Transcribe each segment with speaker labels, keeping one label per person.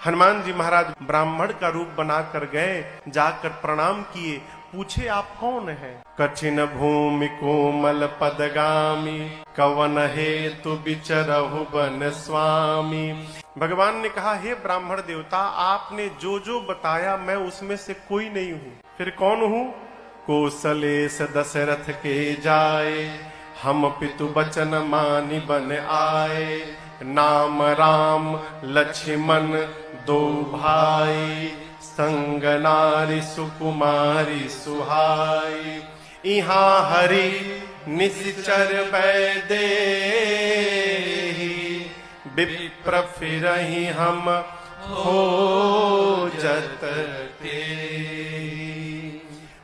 Speaker 1: हनुमान जी महाराज ब्राह्मण का रूप बनाकर गए, जाकर प्रणाम किए, पूछे आप कौन है? कठिन भूमि कोमल पदगामी, कवन हेतु विचरहु वन स्वामी। भगवान ने कहा, हे ब्राह्मण देवता, आपने जो जो बताया मैं उसमें से कोई नहीं हूँ। फिर कौन हूँ? कौशलेश दशरथ के जाए, हम पितु बचन मानि बन आए। नाम राम लक्ष्मण दो भाई, संग नारी सुकुमारी सुहाई। इहाँ हरि निश्चर बैदे, विप्र फिरहि हम खोजत ते।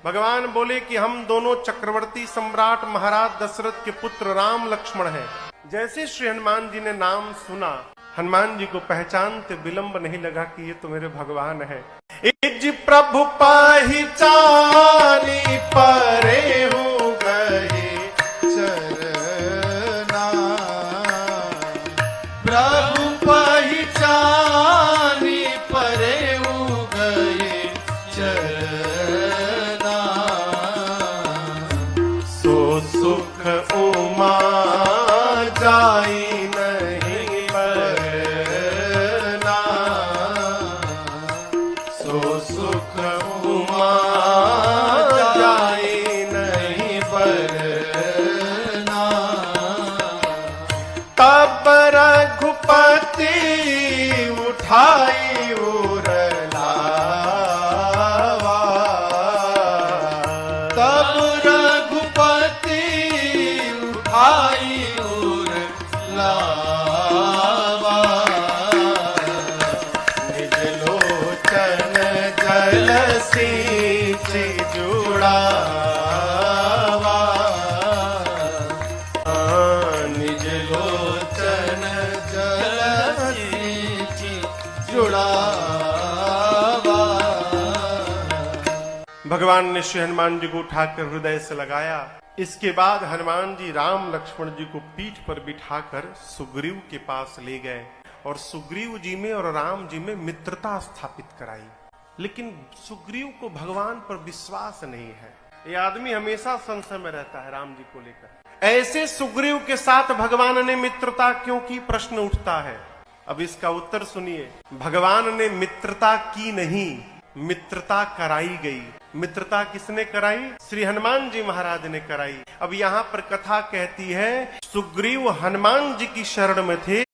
Speaker 1: भगवान बोले कि हम दोनों चक्रवर्ती सम्राट महाराज दशरथ के पुत्र राम लक्ष्मण हैं। जैसे श्री हनुमान जी ने नाम सुना, हनुमान जी को पहचानते विलंब नहीं लगा कि ये तो मेरे भगवान है। इज प्रभु पहिचानी परे हो गए चरना, प्रभु पहिचानी परे हो गए चरना। सो सुख उमा जाई नहीं परना, सो सुख उमा जाई नहीं परना। तब रघुपति उठाई उरलावा, तब रघुपति उठाई लावा। निज लोचन जल सींच जुड़ावा, निज लोचन जल सींच जुड़ावा। भगवान ने श्री हनुमान जी को उठाकर हृदय से लगाया। इसके बाद हनुमान जी राम लक्ष्मण जी को पीठ पर बिठाकर सुग्रीव के पास ले गए और सुग्रीव जी में और राम जी में मित्रता स्थापित कराई। लेकिन सुग्रीव को भगवान पर विश्वास नहीं है। ये आदमी हमेशा संशय में रहता है राम जी को लेकर। ऐसे सुग्रीव के साथ भगवान ने मित्रता क्यों की, प्रश्न उठता है। अब इसका उत्तर सुनिए। भगवान ने मित्रता की नहीं, मित्रता कराई गई। मित्रता किसने कराई? श्री हनुमान जी महाराज ने कराई। अब यहाँ पर कथा कहती है, सुग्रीव हनुमान जी की शरण में थे।